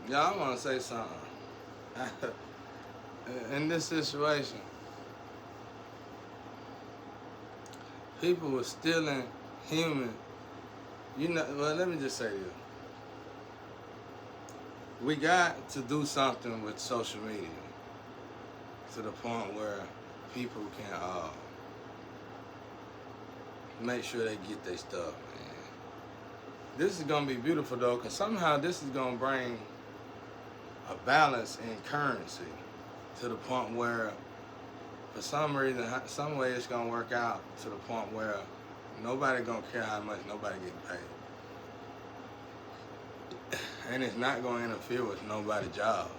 Y'all want to say something. In this situation, people were stealing human. You know, well, let me just say this. We got to do something with social media to the point where people can make sure they get their stuff, man. This is going to be beautiful, though, because somehow this is going to bring a balance in currency to the point where, for some reason, some way it's going to work out to the point where nobody going to care how much nobody getting paid. And it's not going to interfere with nobody's jobs.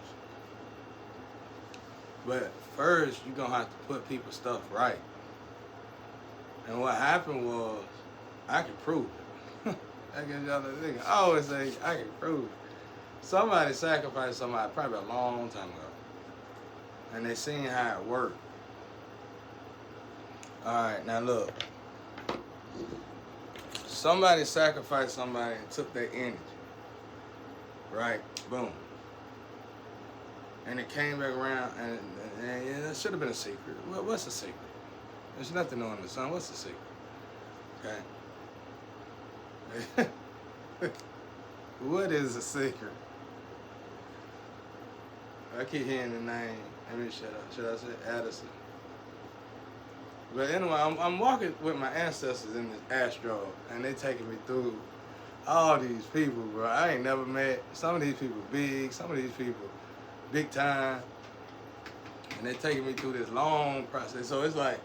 But first, you're going to have to put people's stuff right. And what happened was, I can prove it. I guess y'all think. I always say, I can prove it. Somebody sacrificed somebody probably a long time ago. And they seen how it worked. Alright, now look. Somebody sacrificed somebody and took their energy. Right? Boom. And it came back around, and it should have been a secret. Well, what's a secret? There's nothing new in the sun. What's the secret? Okay? What is a secret? I keep hearing the name. Let me shut up. Should I say Addison? But anyway, I'm walking with my ancestors in this astro, and they taking me through all these people, bro. I ain't never met. Some of these people big, some of these people big time. And they taking me through this long process. So it's like,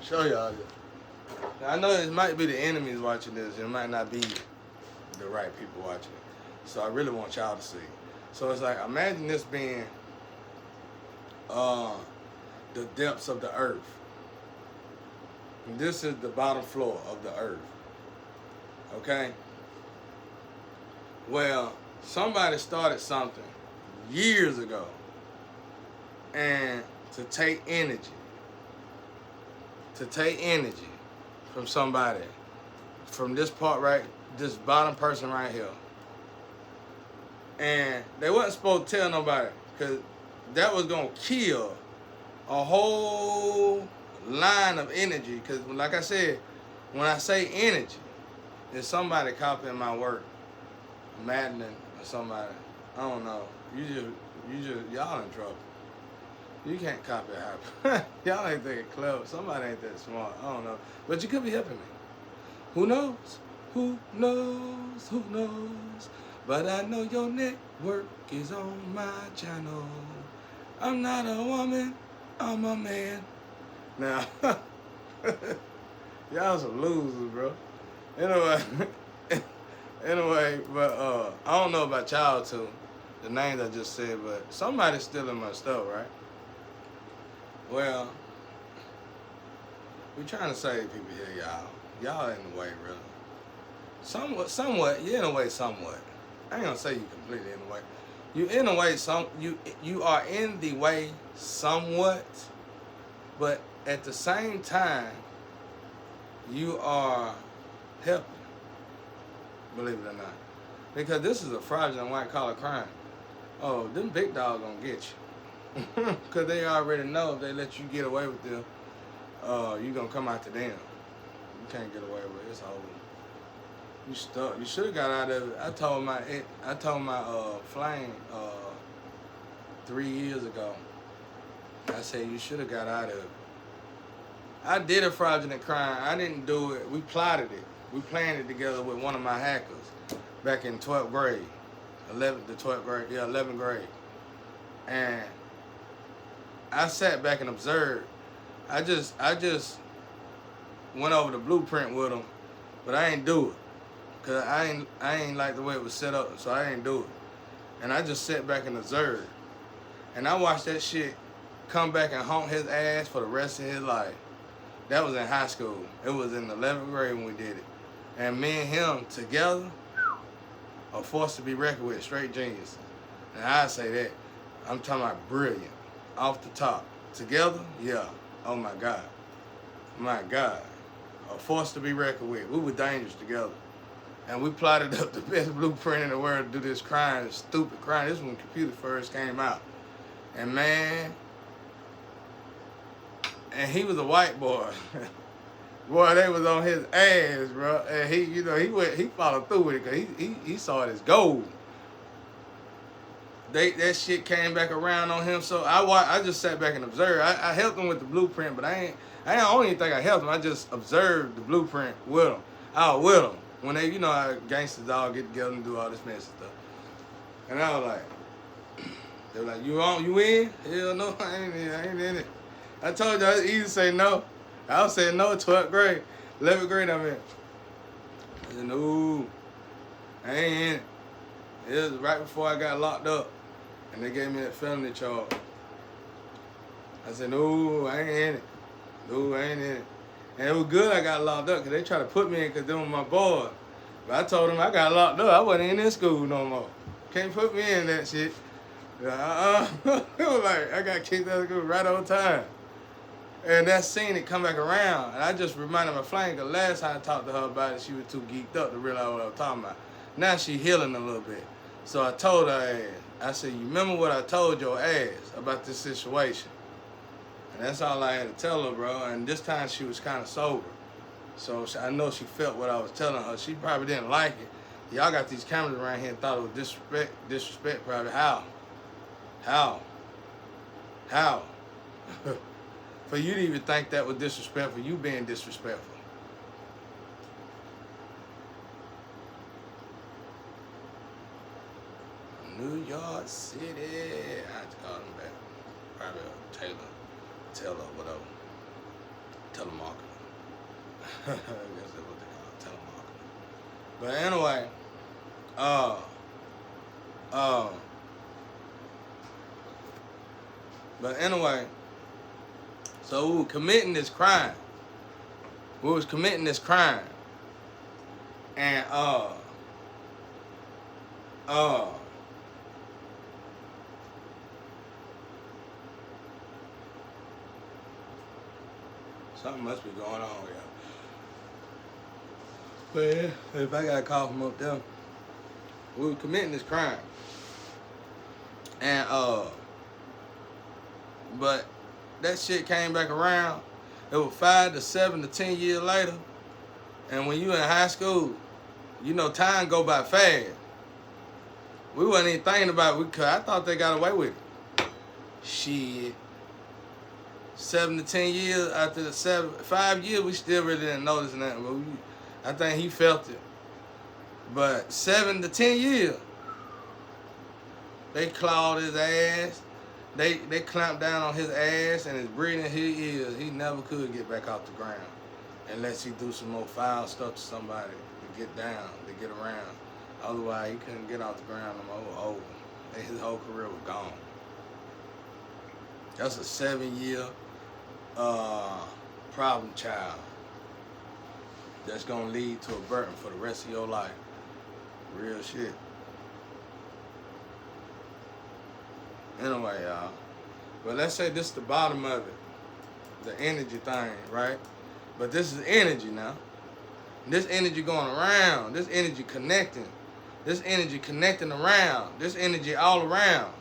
show y'all this. Now, I know it might be the enemies watching this. It might not be the right people watching it. So I really want y'all to see. So it's like, imagine this being the depths of the earth. And this is the bottom floor of the earth. Okay? Well, somebody started something years ago. And to take energy from somebody, from this part right, this bottom person right here. And they wasn't supposed to tell nobody, because that was going to kill a whole line of energy. Because like I said, when I say energy, if somebody copying my work, Madeline or somebody, I don't know, y'all in trouble. You can't copy it. Y'all ain't thinking clever. Somebody ain't that smart. I don't know. But you could be helping me. Who knows? Who knows? Who knows? But I know your network is on my channel. I'm not a woman. I'm a man. Now, y'all some losers, bro. Anyway, but I don't know about y'all too. The names I just said, but somebody's stealing my stuff, right? Well, we trying to save people here, y'all. Y'all in the way, really. Somewhat. You're in the way, somewhat. I ain't gonna say you completely in the way. You in the way, you are in the way, somewhat. But at the same time, you are helping. Believe it or not, because this is a fraudulent white collar crime. Oh, them big dogs gonna get you. Because they already know if they let you get away with them, you going to come out to them. You can't get away with it. It's over. You stuck. You should have got out of it. I told my flame 3 years ago, I said, you should have got out of it. I did a fraudulent crime. I didn't do it. We plotted it. We planned it together with one of my hackers back in 12th grade. 11th grade. And I sat back and observed. I just went over the blueprint with him, but I ain't do it. Cause I ain't like the way it was set up, so I ain't do it. And I just sat back and observed. And I watched that shit come back and haunt his ass for the rest of his life. That was in high school. It was in the 11th grade when we did it. And me and him together are forced to be reckoned with, straight geniuses. And I say that, I'm talking about brilliant. Off the top. Together? Yeah. Oh my God. My God. A force to be reckoned with. We were dangerous together. And we plotted up the best blueprint in the world to do this crime, this stupid crime. This was when computers first came out. And man, and he was a white boy. Boy, they was on his ass, bro. And he, you know, he followed through with it because he saw it as gold. That shit came back around on him. So I just sat back and observed. I helped him with the blueprint, but I don't even think I helped him. I just observed the blueprint with him. I was with him. When they, you know how gangsters all get together and do all this messy stuff. And I was like, they were like, you in? Hell no, I ain't in it. I told you it's easy to say no. I was saying no 12th grade. 11th grade I'm in. I said, no, I ain't in it. It was right before I got locked up. And they gave me that felony charge. I said, no, I ain't in it. No, I ain't in it. And it was good I got locked up because they tried to put me in because they were my boys. But I told them I got locked up. I wasn't in school no more. Can't put me in that shit. It was like, I got kicked out of school right on time. And that scene, it come back around. And I just reminded my flame because last time I talked to her about it, she was too geeked up to realize what I was talking about. Now she healing a little bit. So I told her ass, I said, you remember what I told your ass about this situation? And that's all I had to tell her, bro. And this time she was kind of sober. So I know she felt what I was telling her. She probably didn't like it. Y'all got these cameras around here and thought it was disrespect. Disrespect probably. How? For you to even think that was disrespectful, you being disrespectful. New York City. I had to call them back. Probably Taylor, whatever. Telemarketer. I guess that's what they call it, telemarketer. But anyway, so we were committing this crime. And something must be going on here. But yeah, if I got a call from up there, we were committing this crime. And but that shit came back around. It was 5 to 7 to 10 years later. And when you in high school, you know time go by fast. We wasn't even thinking about it because I thought they got away with it. Shit. 7 to 10 years after the 5 years, we still really didn't notice nothing. But I think he felt it. But 7 to 10 years, they clawed his ass. They clamped down on his ass and his breathing. He never could get back off the ground unless he do some more foul stuff to somebody to get down, to get around. Otherwise, he couldn't get off the ground no more. His whole career was gone. That's a 7-year problem child that's gonna lead to a burden for the rest of your life. Real shit. Anyway, y'all. But let's say this is the bottom of it. The energy thing, right? But this is energy now. This energy going around. This energy connecting. This energy connecting around. This energy all around.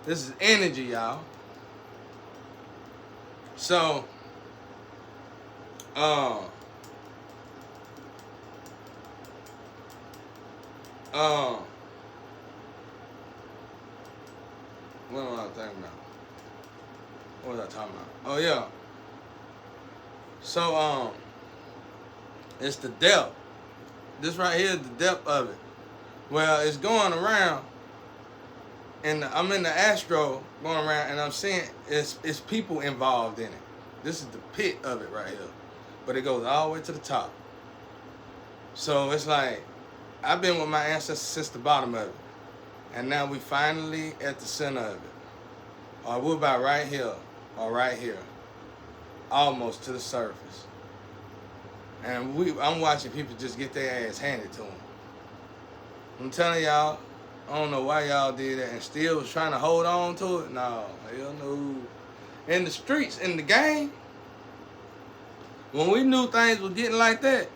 This is energy, y'all. So, what am I thinking about? What was I talking about? Oh yeah. So it's the depth. This right here is the depth of it. Well, it's going around, and I'm in the astro going around, and I'm seeing it's people involved in it. This is the pit of it right here, but it goes all the way to the top. So it's like I've been with my ancestors since the bottom of it, and now we finally at the center of it. Or we're about right here, or right here, almost to the surface. And I'm watching people just get their ass handed to them. I'm telling y'all, I don't know why y'all did that and still was trying to hold on to it. No, hell no. In the streets, in the game, when we knew things was getting like that,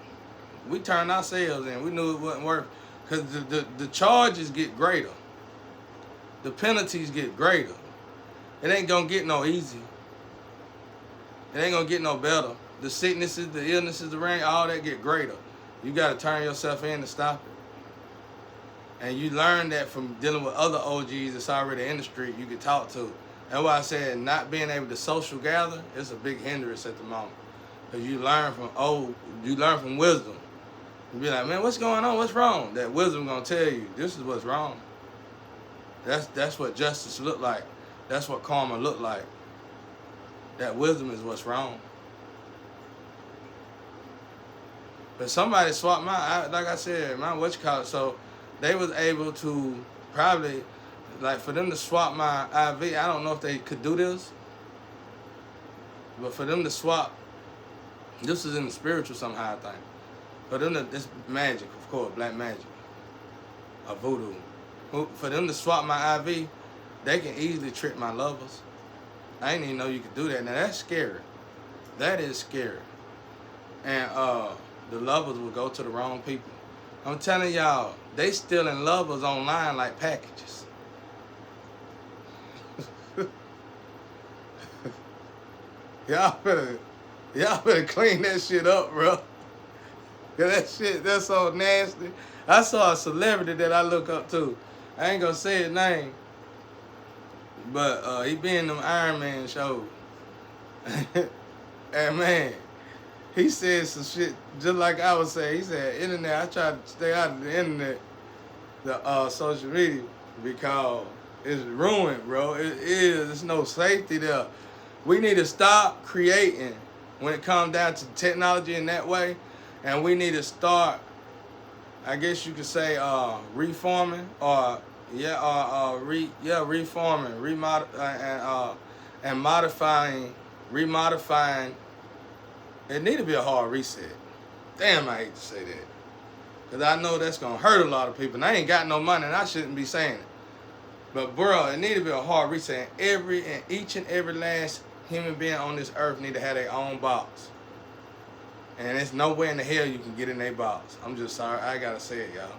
We turned ourselves in. We knew it wasn't worth, because the charges get greater. The penalties get greater. It ain't gonna get no easy. It ain't gonna get no better. The sicknesses, the illnesses, the rain, all that get greater. You gotta turn yourself in to stop it. And you learn that from dealing with other OGs that's already in the street you can talk to. That's why I said not being able to social gather is a big hindrance at the moment. Because you learn from wisdom. You be like, man, what's going on? What's wrong? That wisdom gonna tell you, this is what's wrong. That's what justice look like. That's what karma look like. That wisdom is what's wrong. But somebody swapped like I said, so they was able to probably, like for them to swap my IV, I don't know if they could do this, but for them to swap, this is in the spiritual somehow, I think. For them to, it's magic, of course, black magic, or voodoo. For them to swap my IV, they can easily trick my lovers. I didn't even know you could do that. Now that's scary. That is scary. And the lovers will go to the wrong people. I'm telling y'all, they stealing lovers online like packages. Y'all better clean that shit up, bro. That shit, that's so nasty. I saw a celebrity that I look up to. I ain't gonna say his name, but he be in them Iron Man shows. And man, he said some shit just like I would say. He said, internet, I try to stay out of the internet, the social media, because it's ruined, bro. It is. There's no safety there. We need to stop creating when it comes down to technology in that way, and we need to start, I guess you could say, reforming, or reforming, and modifying, remodifying. It need to be a hard reset. Damn, I hate to say that, because I know that's gonna hurt a lot of people. And I ain't got no money, and I shouldn't be saying it. But bro, it need to be a hard reset. And each and every last human being on this earth need to have their own box. And there's no way in the hell you can get in their box. I'm just sorry, I gotta say it, y'all.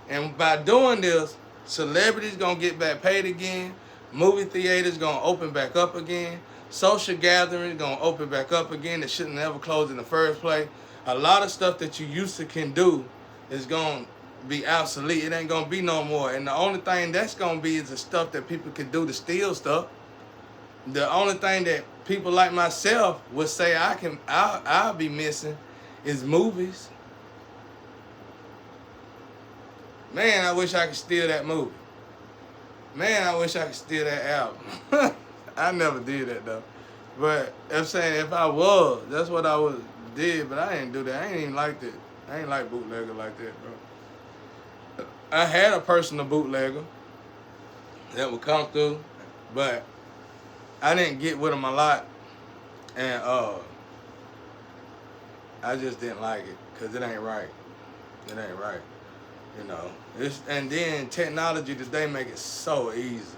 And by doing this, celebrities gonna get back paid again. Movie theaters gonna open back up again. Social gatherings gonna open back up again. That shouldn't never close in the first place. A lot of stuff that you used to can do is gonna be obsolete. It ain't gonna be no more. And the only thing that's gonna be is the stuff that people can do to steal stuff. The only thing that people like myself would say I'll be missing is movies. Man, I wish I could steal that movie. Man, I wish I could steal that album. I never did that though. But I'm saying if I was, that's what I would did, but I didn't do that. I ain't even liked it. I ain't like bootlegger like that, bro. I had a personal bootlegger that would come through, but I didn't get with him a lot, and I just didn't like it, because it ain't right. It ain't right, you know. And then technology today make it so easy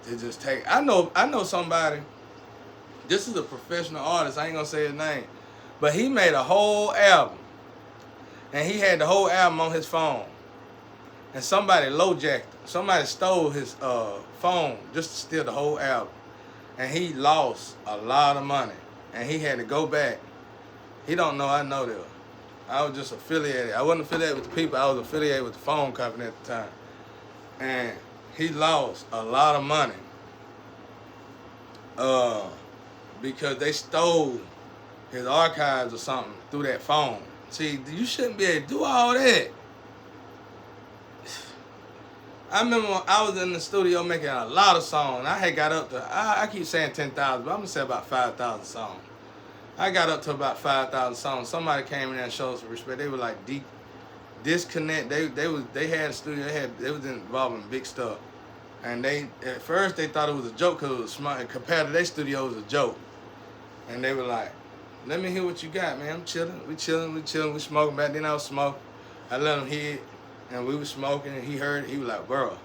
to just take. I know somebody, this is a professional artist, I ain't gonna say his name, but he made a whole album, and he had the whole album on his phone, and somebody lowjacked him. Somebody stole his phone just to steal the whole album. And he lost a lot of money. And he had to go back. He don't know I know that. I was just affiliated. I wasn't affiliated with the people. I was affiliated with the phone company at the time. And he lost a lot of money. Because they stole his archives or something through that phone. See, you shouldn't be able to do all that. I remember when I was in the studio making a lot of songs. I had got up to, I keep saying 10,000, but I'm going to say about 5,000 songs. I got up to about 5,000 songs. Somebody came in there and showed some respect. They were like disconnect. They had a studio. They was involved in big stuff. And at first they thought it was a joke because it was smart. And compared to their studio, it was a joke. And they were like, let me hear what you got, man. I'm chilling. We smoking. Back then I was smoking. I let him hear it. And we was smoking, and he heard it. He was like, bro,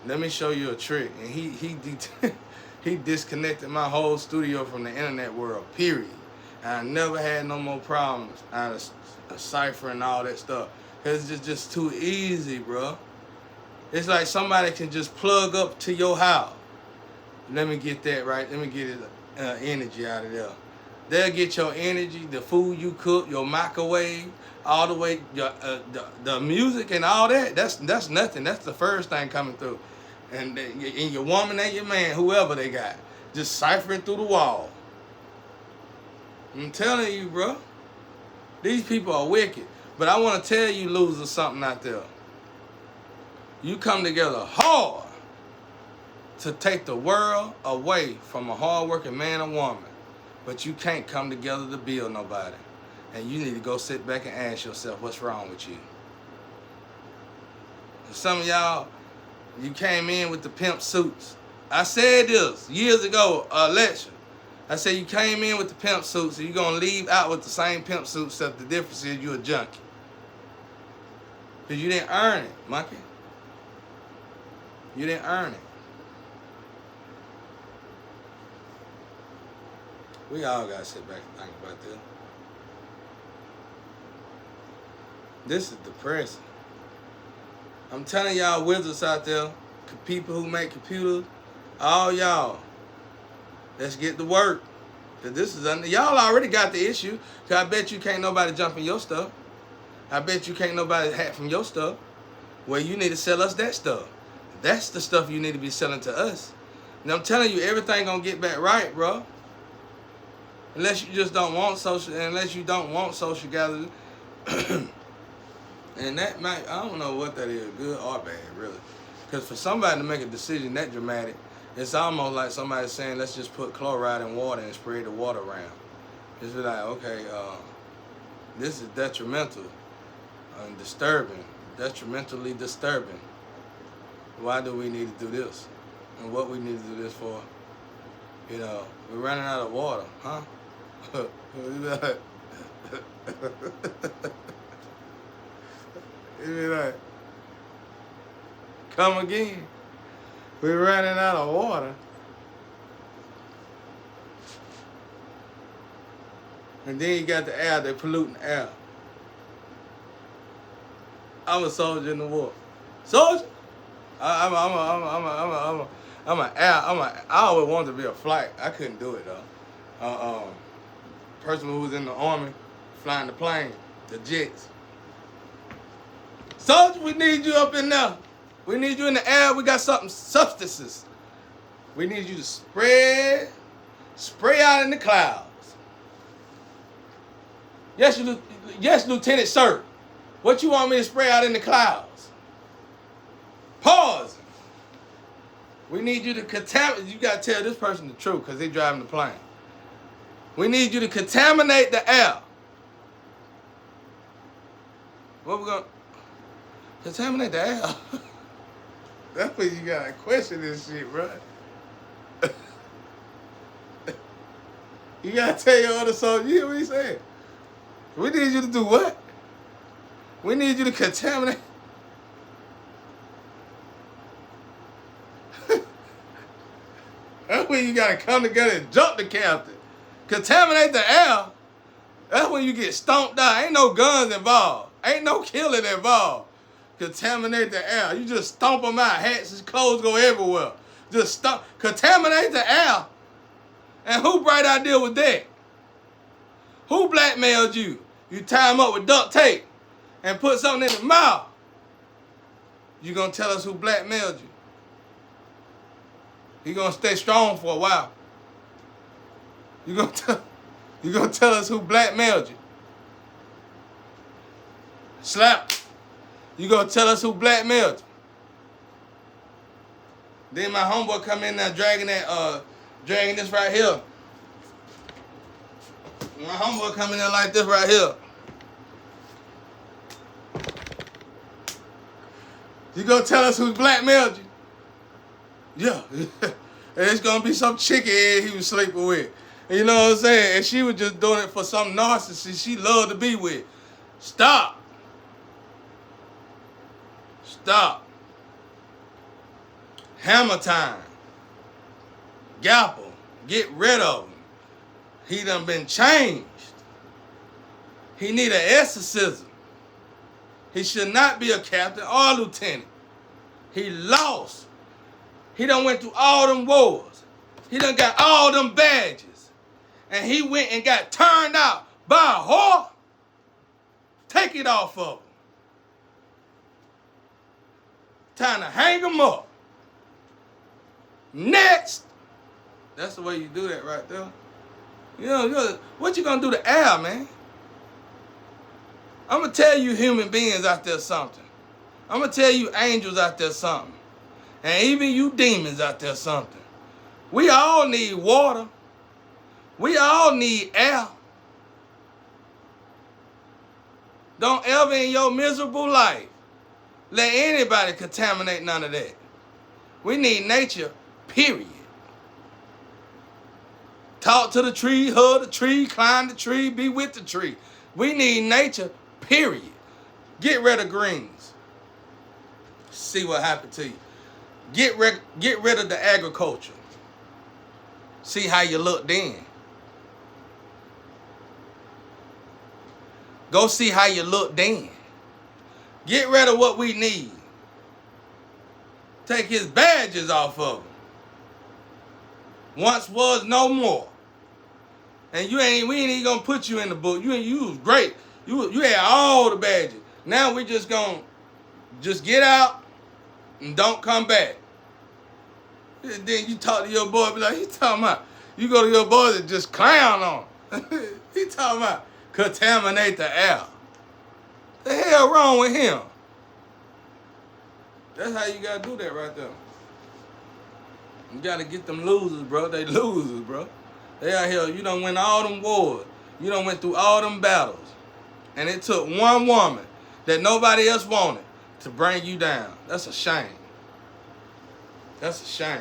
let me show you a trick. And he disconnected my whole studio from the internet world, period. And I never had no more problems out of ciphering and all that stuff. Cause it's just too easy, bro. It's like somebody can just plug up to your house. Let me get that right. Let me get it energy out of there. They'll get your energy, the food you cook, your microwave, all the way your the music and all that. That's nothing. That's the first thing coming through. And your woman and your man, whoever they got, just ciphering through the wall. I'm telling you, bro. These people are wicked. But I want to tell you, losers, something out there. You come together hard to take the world away from a hard-working man or woman. But you can't come together to build nobody. And you need to go sit back and ask yourself, what's wrong with you? Some of y'all, you came in with the pimp suits. I said this years ago, election. I said you came in with the pimp suits, so you're going to leave out with the same pimp suits, except the difference is you're a junkie. Because you didn't earn it, monkey. You didn't earn it. We all got to sit back and think about this. This is depressing. I'm telling y'all wizards out there, people who make computers, all y'all, let's get to work. Cause this is y'all already got the issue. Cause I bet you can't nobody jump in your stuff. I bet you can't nobody hack from your stuff. Well, you need to sell us that stuff. That's the stuff you need to be selling to us. And I'm telling you, everything gonna get back right, bro. Unless you just don't want social, unless you don't want social gathering. And that might, I don't know what that is, good or bad, really. Because for somebody to make a decision that dramatic, it's almost like somebody saying, let's just put chloride in water and spray the water around. It's like, okay, this is detrimental and disturbing, detrimentally disturbing. Why do we need to do this? And what we need to do this for? You know, we're running out of water, huh? You be like, come again. We're running out of water. And then you got the air, they're polluting the air. I'm a soldier in the war. Soldier? I always wanted to be a flight. I couldn't do it though. Person who was in the army, flying the plane, the jets. Soldier, we need you up in there. We need you in the air. We got substances. We need you to spray out in the clouds. Yes, Lieutenant Sir. What you want me to spray out in the clouds? Pause. We need you to contaminate. You got to tell this person the truth because they driving the plane. We need you to contaminate the air. What we going to contaminate the air? That's when you got to question this shit, bro. You got to tell your other soldier, you hear what he said? We need you to do what? We need you to contaminate. That's when you got to come together and jump the captain. Contaminate the air. That's when you get stomped out. Ain't no guns involved. Ain't no killing involved. Contaminate the air. You just stomp them out. Hats and clothes go everywhere. Just stomp. Contaminate the air. And who bright idea was that? Who blackmailed you? You tie them up with duct tape and put something in the mouth. You gonna tell us who blackmailed you? You gonna stay strong for a while. You gonna tell us who blackmailed you? Slap. You gonna tell us who blackmailed you? Then my homeboy come in there dragging this right here. My homeboy come in there like this right here. You gonna tell us who blackmailed you? Yeah. And it's gonna be some chicken he was sleeping with. And you know what I'm saying? And she was just doing it for some narcissist she loved to be with. Stop. Stop. Hammer time. Gapple. Get rid of him. He done been changed. He need an exorcism. He should not be a captain or a lieutenant. He lost. He done went through all them wars. He done got all them badges. And he went and got turned out by a whore. Take it off of him. Time to hang him up. Next. That's the way you do that right there. You know, what you gonna do to Al, man? I'm gonna tell you human beings out there something. I'm gonna tell you angels out there something. And even you demons out there something. We all need water. We all need air. Don't ever in your miserable life let anybody contaminate none of that. We need nature, period. Talk to the tree, hug the tree, climb the tree, be with the tree. We need nature, period. Get rid of greens. See what happened to you. Get rid of the agriculture. See how you look then. Go see how you look then. Get rid of what we need. Take his badges off of him. Once was, no more. And we ain't even gonna put you in the book. You was great. You had all the badges. Now we just gonna get out and don't come back. And then you talk to your boy, be like, he talking about, you go to your boy and just clown on. He talking about contaminate the air. The hell wrong with him? That's how you gotta do that right there. You gotta get them losers, bro. They losers, bro. They out here, you done win all them wars. You done went through all them battles. And it took one woman that nobody else wanted to bring you down. That's a shame. That's a shame.